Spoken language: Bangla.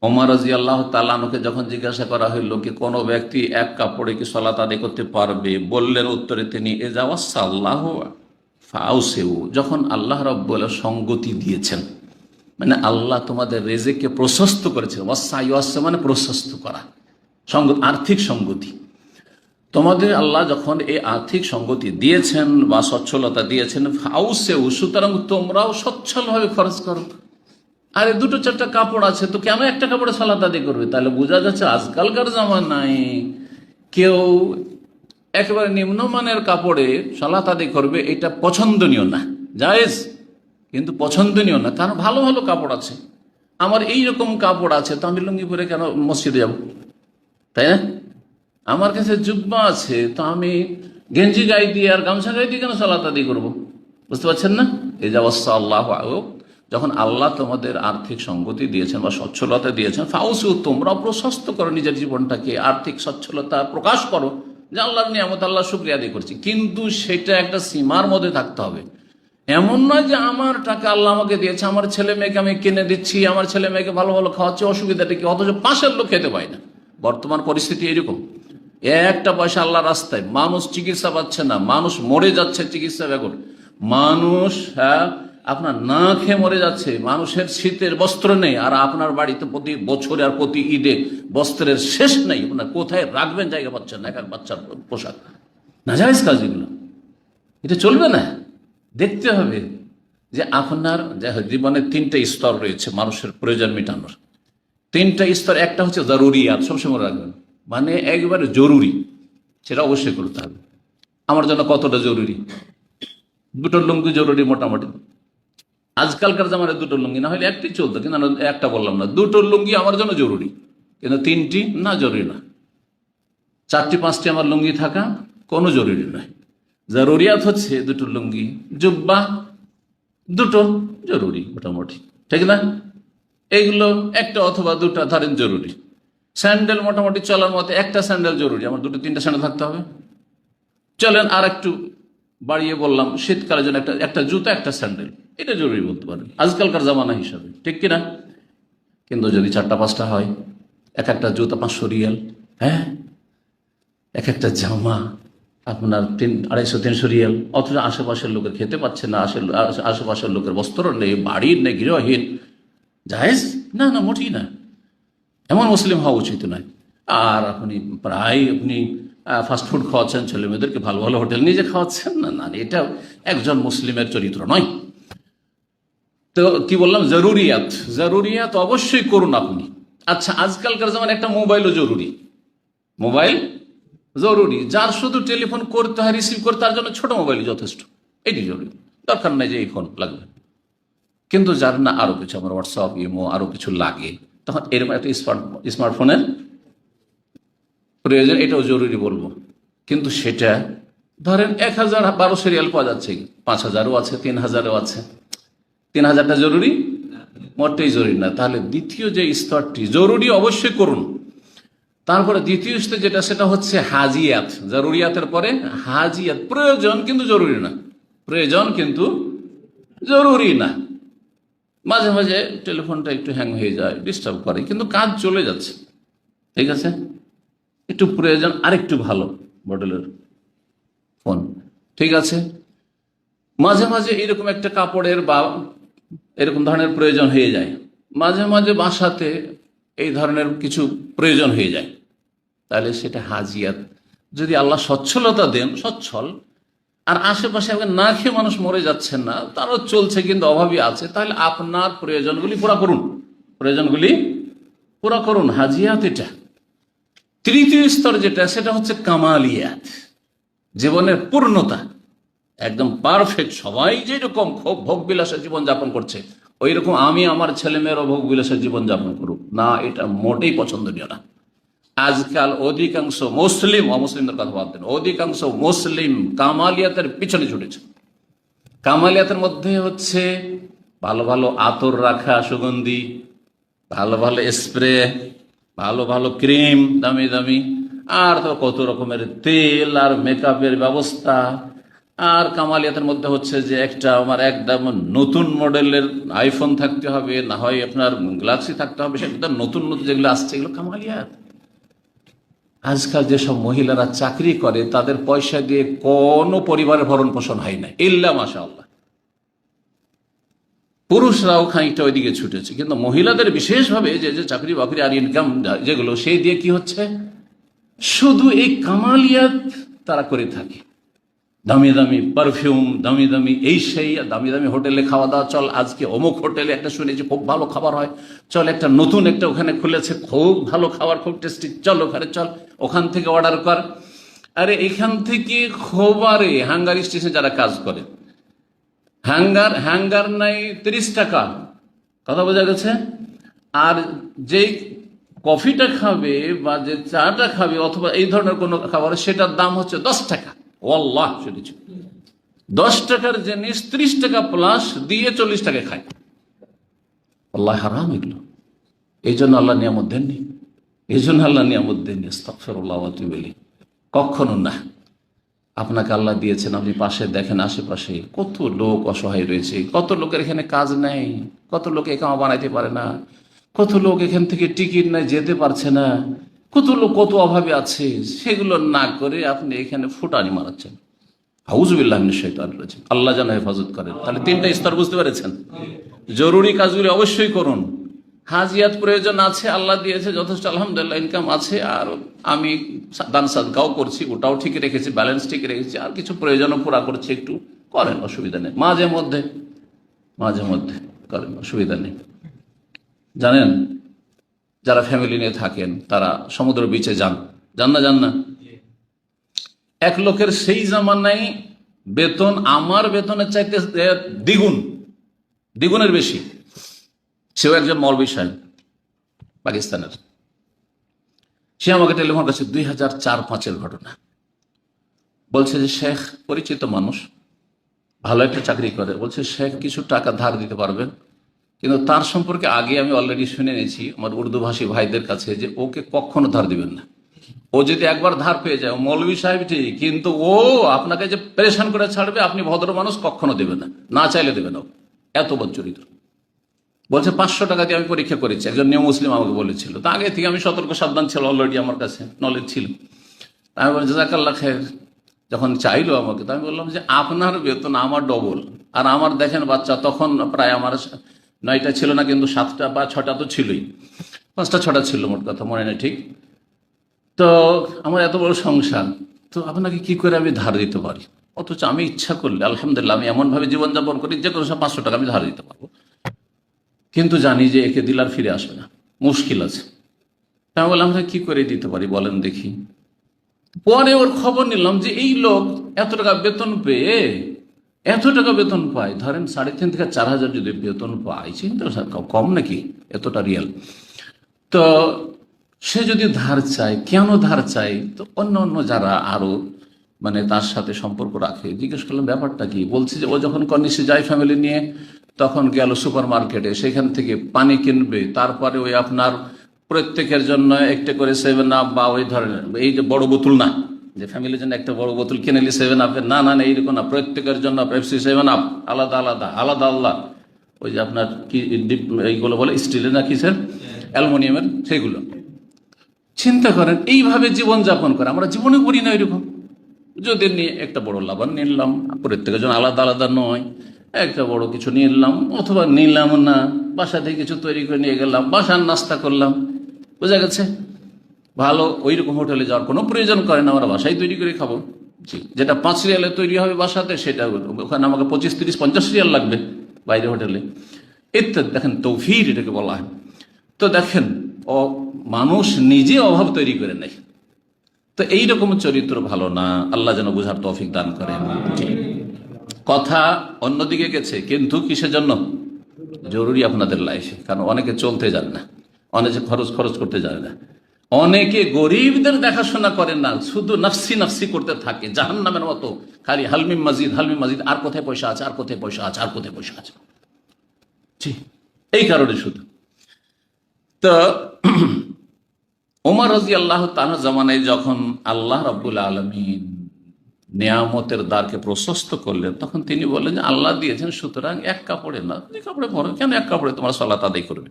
ওমর রাদিয়াল্লাহু তাআলা আনহুকে যখন জিজ্ঞাসা করা হইল কি কোনো ব্যক্তি এক কাপড়ে কি সালাত আদায় করতে পারবে, বললেন উত্তরে তিনি এজা ওয়াসাল্লাহু ফাউসিউ, যখন আল্লাহ রাব্বুল সঙ্গতি দিয়েছেন, মানে আল্লাহ তোমাদের রেজেককে প্রশস্ত করেছেন। ওয়াসা মানে প্রশস্ত করা, আর্থিক সঙ্গতি। তোমাদের আল্লাহ যখন এই আর্থিক সঙ্গতি দিয়েছেন বা সচ্ছলতা দিয়েছেন, ফাউসিউ, সুতরাং তোমরাও সচ্ছলভাবে খরচ করো। আরে দুটো চারটা কাপড় আছে তো কেন একটা কাপড়ে সালাত আদায় করবে? তাহলে বোঝা যাচ্ছে আজকালকার জামানায় কেউ একেবারে নিম্নমানের কাপড়ে সালাত আদায় করবে, এটা পছন্দনীয় না। জায়েজ কিন্তু পছন্দনীয় না, কারণ ভালো ভালো কাপড় আছে। আমার এই রকম কাপড় আছে তো আমি লুঙ্গি পরে কেন মসজিদে যাব, তাই না? আমার কাছে জুব্বা আছে তো আমি গেঞ্জি গায়ে দিয়ে আর গামছা গায়ে দিয়ে কেন সালাত আদায় করবো? বুঝতে পারছেন না? এই যে অবস্থা আল্লাহ, যখন আল্লাহ তোমাদের আর্থিক সঙ্গতি দিয়েছেন বা সচ্ছলতা দিয়েছেন, ফাউসু, তোমরা প্রশস্ত করো নিজের জীবনটাকে, আর্থিক সচ্ছলতা প্রকাশ করো যে আল্লাহর নিয়ামত, আল্লাহ শুকরিয়া আদায় করছি, কিন্তু সেটা একটা সীমার মধ্যে থাকতে হবে। এমন নয় যে আমার টাকা আল্লাহ আমাকে দিয়েছে, আমার ছেলে মেয়েকে আমি কিনে দিচ্ছি, আমার ছেলে মেয়েকে ভালো ভালো খাওয়াচ্ছি, অসুবিধাটা কি? অথচ পাশের লোক খেতে পায় না। বর্তমান পরিস্থিতি এরকম, একটা পয়সা আল্লাহ রাস্তায়, মানুষ চিকিৎসা পাচ্ছে না, মানুষ মরে যাচ্ছে চিকিৎসা বেগর, মানুষ আপনার না খেয়ে মরে যাচ্ছে, মানুষের শীতের বস্ত্র নেই, আর আপনার বাড়িতে প্রতি বছরে আর প্রতি ঈদে বস্ত্রের শেষ নেই। আপনার কোথায় রাখবেন জায়গা পাচ্ছেন না, এক এক বাচ্চার পোশাক। নাজায়েজ কাজ এগুলো, এটা চলবে না। দেখতে হবে যে আপনার জীবনের তিনটা স্তর রয়েছে মানুষের প্রয়োজন মেটানোর, তিনটা স্তর। একটা হচ্ছে জরুরিয়াত, সবসময় রাখবেন, মানে একবারে জরুরি, সেটা অবশ্যই করতে হবে। আমার জন্য কতটা জরুরি? দুটো লুঙ্গি জরুরি মোটামুটি। আজকালকার জামানায় দুটো লুঙ্গি না হলে একটি চলতো, কিন্তু একটা বললাম না, দুটো লুঙ্গি আমার জন্য জরুরি, কিন্তু তিনটি না, জরুরি না। চারটি পাঁচটি আমার লুঙ্গি থাকা কোনো জরুরি নয়। জরুরিয়াত হচ্ছে দুটো লুঙ্গি, জুব্বা দুটো জরুরি মোটামুটি, ঠিক না? এইগুলো একটা অথবা দুটা ধরেন জরুরি। স্যান্ডেল মোটামুটি চলার মতো একটা স্যান্ডেল জরুরি, আমার দুটো তিনটা স্যান্ডেল থাকতে হবে। চলেন আর একটু বাড়িয়ে বললাম, শীতকালের জন্য একটা জুতা একটা স্যান্ডেল, এটা জরুরি বলতে পারেন আজকালকার জামানা হিসাবে, ঠিক কিনা? কিন্তু যদি চারটা পাঁচটা হয়, এক একটা জুতা 500 রিয়াল, হ্যাঁ, এক একটা জামা আপনার 250-300 রিয়াল, অথচ আশেপাশের লোকের খেতে পাচ্ছে না, আশেপাশের লোকের বস্ত্র নেই, বাড়ির নেই, গৃহহীন, জায়েজ না? না, মোটেই না। এমন মুসলিম হওয়া উচিত নয়। আর আপনি ফাস্টফুড খাওয়াচ্ছেন, ছেলে মেয়েদেরকে ভালো ভালো হোটেল নিজে খাওয়াচ্ছেন, না না, এটা একজন মুসলিমের চরিত্র নয়। তো কি বললাম, জরুরিয়াত, জরুরিয়াত অবশ্যই করুন আপনি। আচ্ছা, আজকালকার যেমন একটা মোবাইলও জরুরি, মোবাইল জরুরি, যার শুধু টেলিফোন করতে হয়, রিসিভ করতে, তার জন্য ছোট মোবাইলই যথেষ্ট, এটি জরুরি, দরকার নাই যে এই ফোন লাগবে। কিন্তু যার না আরো কিছু, আমার হোয়াটসঅ্যাপ, ইমো, আরো কিছু লাগে, তখন এরকম একটা স্মার্টফোনের প্রয়োজন, এটাও জরুরি বলবো। কিন্তু সেটা ধরেন 1012 রিয়াল পাওয়া যাচ্ছে, 5000ও আছে, 3000ও আছে। 3000টা জরুরি? মোটেই জরুরি না। তাহলে দ্বিতীয় যে স্তরটি, জরুরি অবশ্যই করুন, তারপরে দ্বিতীয় স্তর যেটা, সেটা হচ্ছে হাজিয়াত। জরুরিয়াতের পরে হাজিয়াত, প্রয়োজন কিন্তু জরুরি না, প্রয়োজন কিন্তু জরুরি না। মাঝে মাঝে টেলিফোনটা একটু হ্যাং হয়ে যায়, ডিস্টার্ব করে, কিন্তু কাজ চলে যাচ্ছে, ঠিক আছে, একটু প্রয়োজন আরেকটু ভালো মডেলের ফোন, ঠিক আছে। মাঝে মাঝে এরকম একটা কাপড়ের বা এরকম ধরনের প্রয়োজন হয়ে যায়, মাঝে মাঝে বাসাতে এই ধরনের কিছু প্রয়োজন হয়ে যায়, তাহলে সেটা হাজিয়াত। যদি আল্লাহ সচ্ছলতা দেন, সচ্ছল, আর আশেপাশে না খেয়ে মানুষ মরে যাচ্ছেন না, তারও চলছে কিন্তু অভাবী আছে, তাহলে আপনার প্রয়োজনগুলি পুরা করুন, প্রয়োজনগুলি পুরা করুন, হাজিয়াত এটা। তৃতীয় স্তর যেটা, সেটা হচ্ছে কামালিয়াত, জীবনের পূর্ণতা, একদম পারফেক্ট। সবাই যেরকম খুব ভোগ বিলাসের জীবন যাপন করছে, ওই রকম আমি আমার ছেলে মেয়েরও ভোগ বিলাসের জীবন যাপন করুক না, এটা মোটেই পছন্দনীয় না। আজকাল অধিকাংশ মুসলিম, অমুসলিমদের কথা বাদ দেন, অধিকাংশ মুসলিম কামালিয়াতের পিছনে ছুটেছে। কামালিয়াতের মধ্যে হচ্ছে ভালো ভালো আতর রাখা, সুগন্ধি, ভালো ভালো স্প্রে, ভালো ভালো ক্রিম, দামি দামি, আর তো কত রকমের তেল আর মেকআপের ব্যবস্থা, আর কামালিয়াতের মধ্যে হচ্ছে যে একটা আমার একদম নতুন মডেলের আইফোন থাকতে হবে, না হয় আপনার গ্যালাক্সি থাকতে হবে, সেটা নতুন নতুন যেগুলো আসছে এগুলো কামালিয়াত। আজকাল যেসব মহিলারা চাকরি করে তাদের পয়সা দিয়ে কোনো পরিবারের ভরণ পোষণ হয় না, ইল্লা মাশাআল্লাহ। পুরুষরাও খানিকটা ওইদিকে ছুটেছে, কিন্তু মহিলাদের বিশেষভাবে যে যে চাকরি বাকরি আর ইনকাম যেগুলো, সেই দিয়ে কি হচ্ছে, শুধু এই কামালিয়াত তারা করে থাকে। দামি দামি পারফিউম, দামি দামি এই সেই, দামি দামি হোটেলে খাওয়া দাওয়া, চল আজকে অমুক হোটেলে একটা শুনেছি খুব ভালো খাবার হয়, চল একটা নতুন একটা ওখানে খুলেছে খুব ভালো খাবার, খুব টেস্টি, চল ওখানে চল, ওখান থেকে অর্ডার কর। আরে এখান থেকে খোবারে হাঙ্গার স্টেশনে যারা কাজ করে, হ্যাঙ্গার নাই 30 টাকা, কথা বোঝা গেছে। আর যেই কফিটা খাবে বা যে চাটা খাবে অথবা এই ধরনের কোনো খাবার, সেটার দাম হচ্ছে 10 টাকা। ওয়াল্লাহ শুনেছি, 10 টাকার জিনিস 30 টাকা প্লাস দিয়ে 40 টাকা খায়। আল্লাহ হারাম এগুলো। এই জন্য আল্লাহ নিয়ামত দেননি, এই জন্য আল্লাহ নিয়ামত দেননি। আস্তাগফিরুল্লাহ ওয়া আতুবু ইলাইহি। কখনো না। আপনাকে আল্লাহ দিয়েছেন, আপনি পাশে দেখেন, আশেপাশে কত লোক অসহায় রয়েছে, কত লোকের এখানে কাজ নেই, কত লোক একামা বানাইতে পারে না, কত লোক এখান থেকে টিকিট নেই যেতে পারছে না, কত লোক কত অভাবে আছে, সেগুলো না করে আপনি এখানে ফুটানি মারাচ্ছেন। আউযুবিল্লাহি মিনাশ শাইতানির রাজিম। আল্লাহ যেন হেফাজত করেন। তাহলে 3টা স্তর বুঝতে পেরেছেন। জরুরি কাজগুলি অবশ্যই করুন, হাজিয়াত প্রয়োজন আছে, আল্লাহ দিয়েছে যথেষ্ট, আলহামদুলিল্লাহ ইনকাম আছে, আর আমি দান সাদকাও করছি, ওটাও ঠিক রেখেছি, ব্যালেন্স ঠিক রেখেছি, আর কিছু প্রয়োজনও পুরা করছি, একটু করেন, অসুবিধা নেই। মাঝে মধ্যে করেন, অসুবিধা নেই। জানেন, যারা ফ্যামিলি নিয়ে থাকেন তারা সমুদ্র বিচে যান না? এক লোকের সেই জামানায় বেতন আমার বেতনের চাইতে দ্বিগুণের বেশি। সেও একজন মৌলভী সাহেব, পাকিস্তানের। সে আমাকে টেলিফোন করেছে, 2004-05 ঘটনা। বলছে যে শেখ, পরিচিত মানুষ, ভালো একটা চাকরি করে, বলছে শেখ কিছু টাকা ধার দিতে পারবেন, কিন্তু তার সম্পর্কে আগে আমি অলরেডি শুনে নিয়েছি আমার উর্দু ভাষী ভাইদের কাছে, যে ওকে কখনো ধার দিবেন না। ও যদি একবার ধার পেয়ে যায়, মৌলভী সাহেব ঠিক, কিন্তু ও আপনাকে যে পরেশান করে ছাড়বে, আপনি ভদ্র মানুষ, কখনো দেবেন না, না চাইলে দেবেন না, এত বদ চরিত্র। বলছে 500 টাকা দিয়ে আমি পরীক্ষা করেছি, একজন নিউ মুসলিম আমাকে বলেছিল। তা আগে থেকে আমি সতর্ক সাবধান ছিল, অলরেডি আমার কাছে নলেজ ছিল। আমি বলছি জাযাকাল্লাহ খায়ের। যখন চাইলো আমাকে, তো আমি বললাম যে আপনার বেতন আমার ডবল, আর আমার দেখেন বাচ্চা, তখন প্রায় আমার 9টা ছিল না, কিন্তু 7টা বা 6টা তো ছিলই, 5টা-6টা ছিল মোট কথা, মনে নেই ঠিক। তো আমার এত বড় সংসার, তো আপনাকে কি করে আমি ধার দিতে পারি? অথচ আমি ইচ্ছা করলে আলহামদুলিল্লাহ আমি এমনভাবে জীবনযাপন করি, যে কোনো 500 টাকা আমি ধার দিতে পারবো, কিন্তু জানি যে একে দিলে আর ফিরে আসবে না, মুশকিল আছে। আমি বললাম কি করে দিতে পারি বলেন দেখি। পরে ওর খবর নিলাম যে এই লোক এত টাকা বেতন পায়, ধরেন 3,500 থেকে 4,000 যদি বেতন পায়, চিন্তা কম নাকি, এতটা রিয়াল। তো সে যদি ধার চায়, কেন ধার চায়? তো অন্য যারা আরো মানে তার সাথে সম্পর্ক রাখে, জিজ্ঞেস করলাম ব্যাপারটা কি। বলছে যে ও যখন কর্নিশে যায় ফ্যামিলি নিয়ে, তখন গেল সুপার মার্কেটে, সেখান থেকে পানি কিনবে, তারপরে ওই আপনার প্রত্যেকের জন্য একটা করে 7 আপ বা ওই ধরনের, এই যে বড় বোতল না, যে ফ্যামিলির জন্য একটা বড় বোতল কিনে নিলি 7 আপের, না এইরকম না, প্রত্যেকের জন্য পেপসি 7 আপ আলাদা আলাদা, ওই যে আপনার কি এইগুলো বলে স্টিলের না কিসের, অ্যালুমিনিয়ামের, সেগুলো। চিন্তা করেন, এইভাবে জীবনযাপন করে। আমরা জীবনে করি না এরকম। যদি নিয়ে একটা বড় লাভান নিলাম, প্রত্যেকের জন্য আলাদা নয়, একটা বড় কিছু নিলাম, অথবা নিলাম না, বাসা থেকে কিছু তৈরি করে নিয়ে গেলাম, বাসার নাস্তা করলাম, বোঝা গেছে। ভালো ওই রকম হোটেলে যাওয়ার কোনো প্রয়োজন করে না, আমরা বাসায় তৈরি করে খাবো। জি, যেটা 5 রিয়ালে তৈরি হবে বাসাতে, সেটা ওখানে আমাকে 25, 30, 50 রিয়াল লাগবে বাইরে হোটেলে, ইত্যাদি। দেখেন তৌফির এটাকে বলা হয়। তো দেখেন, মানুষ নিজে অভাব তৈরি করে নেয়। তো এইরকম চরিত্র ভালো না। আল্লাহ যেন বুঝার তৌফিক দান করেন। কথা অন্যদিকে গেছে, কিন্তু কিসের জন্য জরুরি আপনাদের লাইফে, কারণ অনেকে চলতে জানে না, অনেকে খরচ করতে জানে না, অনেকে গরিবদের দেখাশোনা করেন না, শুধু নাফসি করতে থাকে জাহান্নামের মতো, খালি হালমি মাজিদ, আর কোথায় পয়সা আছে। জি, এই কারণে শুধু। তো ওমর রাদিয়াল্লাহু তাআলা জামানায় যখন আল্লাহ রাব্বুল আলামিন নিয়ামতের দ্বারকে প্রশস্ত করলেন, তখন তিনি বললেন যে আল্লাহ দিয়েছেন, সুতরাং এক কাপড়ে না, দুই কাপড়ে পরো। কেন এক কাপড়ে তোমার সালাত আদায় করবে?